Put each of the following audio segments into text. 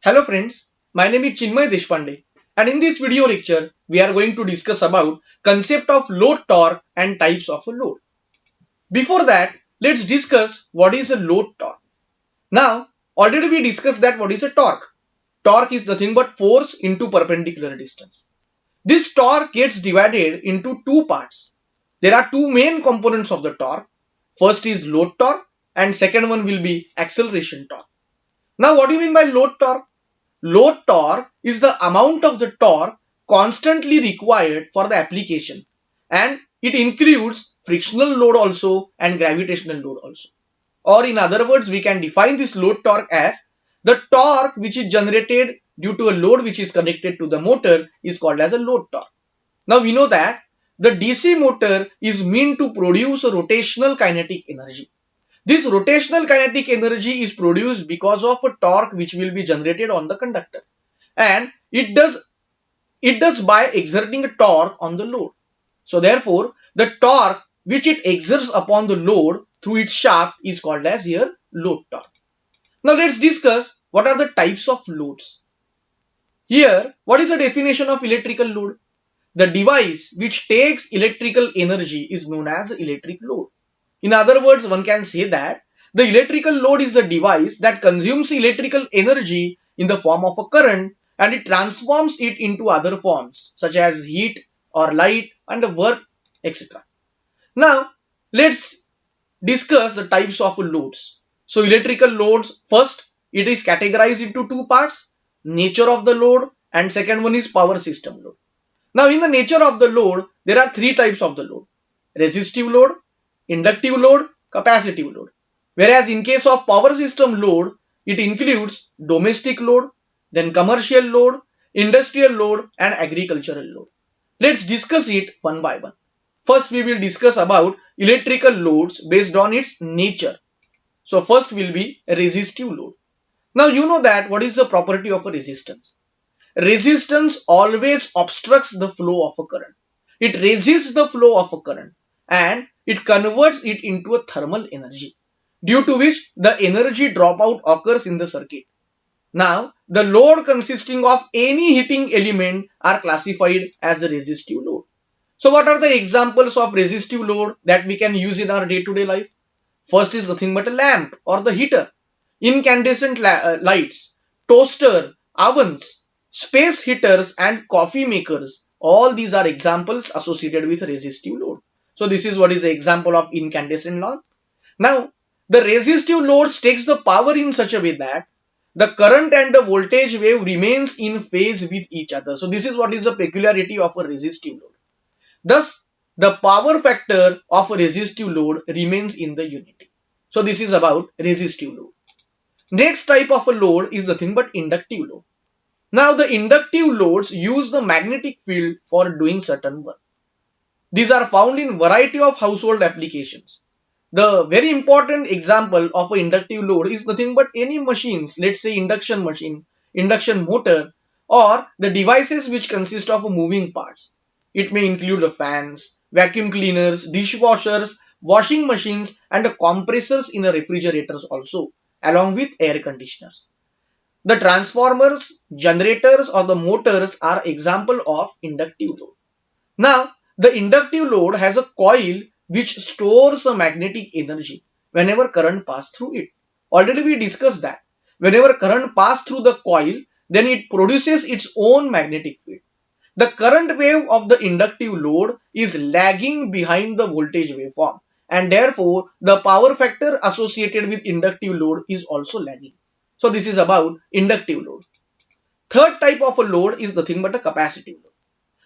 Hello friends, my name is Chinmay Deshpande and in this video lecture we are going to discuss about concept of load torque and types of a load. Before that, let's discuss what is a load torque. Now, already we discussed that what is a torque. Torque is nothing but force into perpendicular distance. This torque gets divided into two parts. There are two main components of the torque. First is load torque and second one will be acceleration torque. Now what do you mean by load torque? Load torque is the amount of the torque constantly required for the application, and it includes frictional load also and gravitational load also. Or in other words, we can define this load torque as the torque which is generated due to a load which is connected to the motor is called as a load torque. Now we know that the DC motor is meant to produce a rotational kinetic energy. This rotational kinetic energy is produced because of a torque which will be generated on the conductor, and it does by exerting a torque on the load. So therefore the torque which it exerts upon the load through its shaft is called as here load torque. Now let's discuss what are the types of loads. Here, what is the definition of electrical load? The device which takes electrical energy is known as electric load. In other words, one can say that the electrical load is the device that consumes electrical energy in the form of a current and it transforms it into other forms such as heat or light and work, etc. Now, let's discuss the types of loads. So, electrical loads, first, it is categorized into two parts: nature of the load, and second one is power system load. Now, in the nature of the load, there are three types of the load: resistive load, inductive load, capacitive load. Whereas in case of power system load, it includes domestic load, then commercial load, industrial load, and agricultural load. Let's discuss it one by one. First, we will discuss about electrical loads based on its nature. So, first will be resistive load. Now, you know that what is the property of a resistance? Resistance always obstructs the flow of a current. It resists the flow of a current and it converts it into a thermal energy, due to which the energy dropout occurs in the circuit. Now, the load consisting of any heating element are classified as a resistive load. So, what are the examples of resistive load that we can use in our day-to-day life? First is nothing but a lamp or the heater, incandescent lights, toaster, ovens, space heaters, and coffee makers. All these are examples associated with resistive load. So, this is what is the example of incandescent lamp. Now, the resistive loads takes the power in such a way that the current and the voltage wave remains in phase with each other. So, this is what is the peculiarity of a resistive load. Thus, the power factor of a resistive load remains in the unity. So, this is about resistive load. Next type of a load is nothing but inductive load. Now, the inductive loads use the magnetic field for doing certain work. These are found in variety of household applications. The very important example of an inductive load is nothing but any machines, let's say induction machine, induction motor, or the devices which consist of moving parts. It may include the fans, vacuum cleaners, dishwashers, washing machines, and the compressors in the refrigerators also, along with air conditioners. The transformers, generators, or the motors are example of inductive load. Now, the inductive load has a coil which stores a magnetic energy whenever current passes through it. Already we discussed that. Whenever current passes through the coil, then it produces its own magnetic field. The current wave of the inductive load is lagging behind the voltage waveform, and therefore the power factor associated with inductive load is also lagging. So this is about inductive load. Third type of a load is nothing but a capacitive load.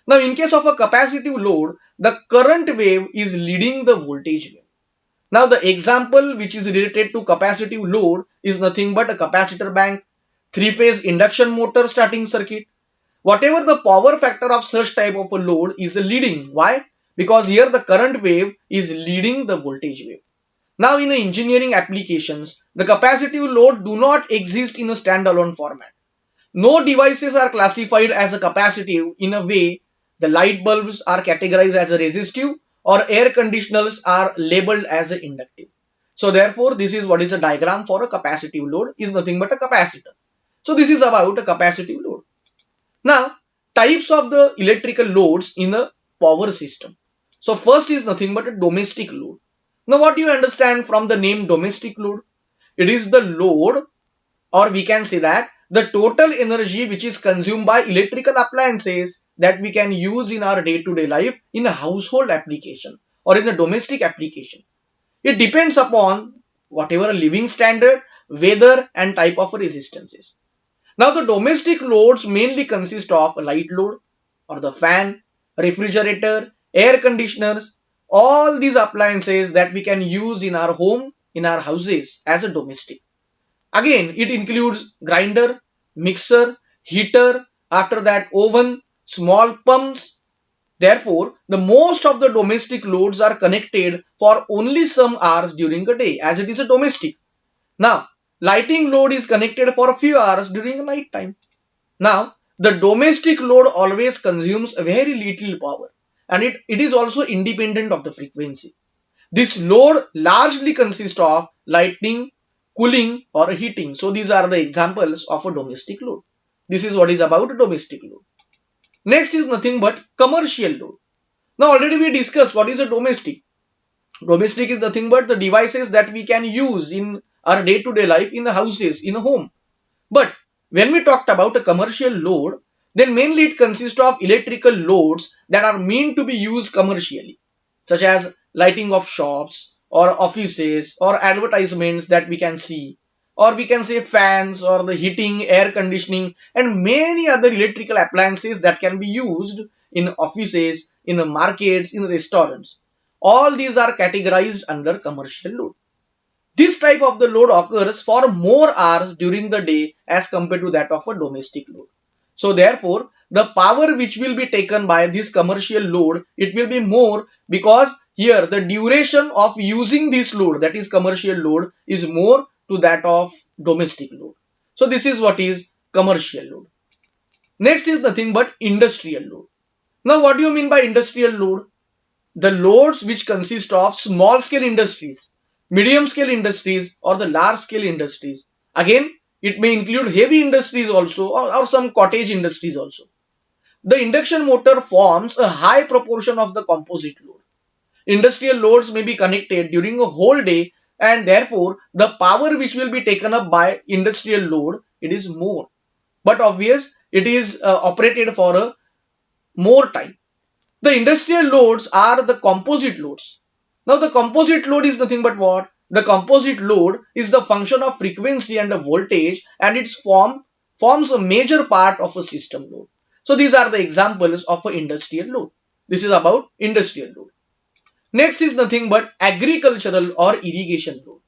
Now, in case of a capacitive load, the current wave is leading the voltage wave. Now, the example which is related to capacitive load is nothing but a capacitor bank, three-phase induction motor starting circuit. Whatever the power factor of such type of a load is leading. Why? Because here the current wave is leading the voltage wave. Now, in engineering applications, the capacitive load do not exist in a standalone format. No devices are classified as a capacitive in a way the light bulbs are categorized as a resistive or air conditioners are labeled as an inductive. So therefore, this is what is a diagram for a capacitive load is nothing but a capacitor. So this is about a capacitive load. Now, types of the electrical loads in a power system. So first is nothing but a domestic load. Now what do you understand from the name domestic load? It is the load, or we can say that the total energy which is consumed by electrical appliances that we can use in our day-to-day life in a household application or in a domestic application. It depends upon whatever living standard, weather and type of resistances. Now the domestic loads mainly consist of a light load or the fan, refrigerator, air conditioners, all these appliances that we can use in our home, in our houses as a domestic. Again, it includes grinder, mixer, heater, after that oven, small pumps. Therefore, the most of the domestic loads are connected for only some hours during a day as it is a domestic. Now, lighting load is connected for a few hours during the night time. Now, the domestic load always consumes a very little power and it is also independent of the frequency. This load largely consists of lighting, cooling or heating. So these are the examples of a domestic load. This is what is about a domestic load. Next is nothing but commercial load. Now already we discussed what is a domestic. Domestic is nothing but the devices that we can use in our day-to-day life in the houses, in a home. But when we talked about a commercial load, then mainly it consists of electrical loads that are meant to be used commercially, such as lighting of shops or offices or advertisements that we can see, or we can say fans or the heating, air conditioning, and many other electrical appliances that can be used in offices, in the markets, in restaurants. All these are categorized under commercial load. This type of the load occurs for more hours during the day as compared to that of a domestic load. So therefore, the power which will be taken by this commercial load, it will be more because here the duration of using this load, that is commercial load, is more to that of domestic load. So this is what is commercial load. Next is nothing but industrial load. Now what do you mean by industrial load? The loads which consist of small scale industries, medium scale industries or the large scale industries. Again, it may include heavy industries also or some cottage industries also. The induction motor forms a high proportion of the composite load. Industrial loads may be connected during a whole day and therefore the power which will be taken up by industrial load, it is more. But obvious, it is operated for a more time. The industrial loads are the composite loads. Now the composite load is nothing but what? The composite load is the function of frequency and the voltage and its forms a major part of a system load. So these are the examples of an industrial load. This is about industrial load. Next is nothing but agricultural or irrigation load.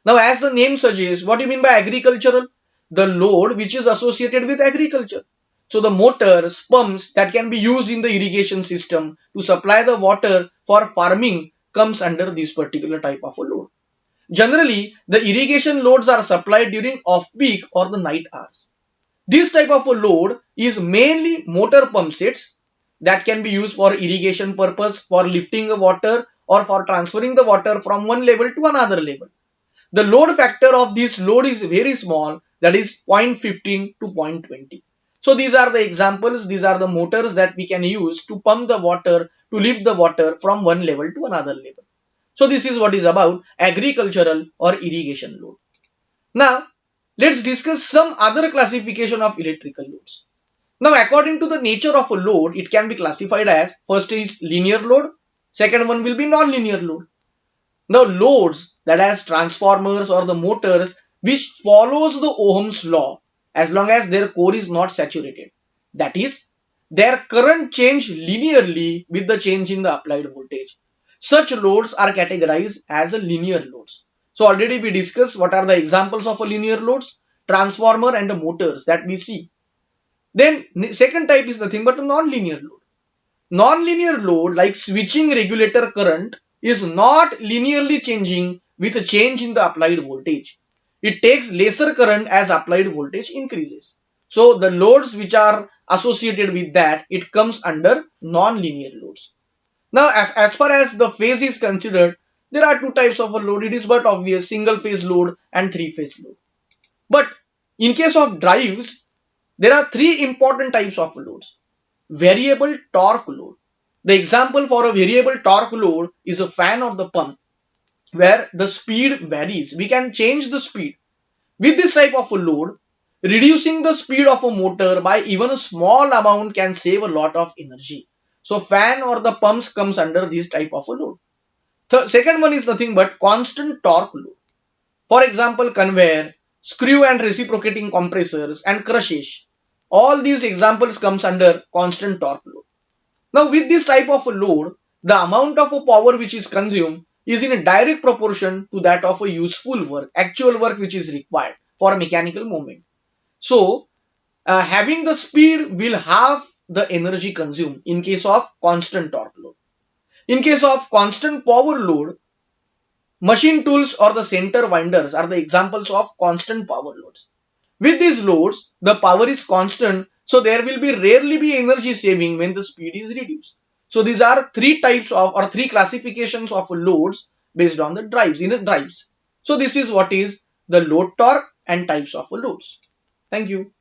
Now as the name suggests, what do you mean by agricultural? The load which is associated with agriculture. So the motors, pumps that can be used in the irrigation system to supply the water for farming comes under this particular type of a load. Generally, the irrigation loads are supplied during off-peak or the night hours. This type of a load is mainly motor pump sets that can be used for irrigation purpose, for lifting the water or for transferring the water from one level to another level. The load factor of this load is very small, that is 0.15 to 0.20. So these are the examples, these are the motors that we can use to pump the water, to lift the water from one level to another level. So this is what is about agricultural or irrigation load. Now let's discuss some other classification of electrical loads. Now according to the nature of a load, it can be classified as first is linear load, second one will be non-linear load. Now loads that has transformers or the motors which follows the Ohm's law as long as their core is not saturated. That is, their current change linearly with the change in the applied voltage. Such loads are categorized as a linear loads. So already we discussed what are the examples of a linear loads, transformer and the motors that we see. Then second type is nothing but a non-linear load. Non-linear load like switching regulator current is not linearly changing with a change in the applied voltage. It takes lesser current as applied voltage increases. So the loads which are associated with that, it comes under non-linear loads. Now as far as the phase is considered, there are two types of a load. It is but obvious, single phase load and three phase load. But In case of drives, there are three important types of loads. Variable torque load. The example for a variable torque load is a fan or the pump where the speed varies. We can change the speed. With this type of a load, reducing the speed of a motor by even a small amount can save a lot of energy. So fan or the pumps comes under this type of a load. The second one is nothing but constant torque load. For example, conveyor, screw and reciprocating compressors and crushes. All these examples comes under constant torque load. Now with this type of a load, the amount of a power which is consumed is in a direct proportion to that of a useful work, actual work which is required for a mechanical movement. So having the speed will halve the energy consumed in case of constant torque load. In case of constant power load, machine tools or the center winders are the examples of constant power loads. With these loads, the power is constant, so there will be rarely be energy saving when the speed is reduced. So these are three types of or three classifications of loads based on the drives in the drives. So this is what is the load torque and types of loads. Thank you.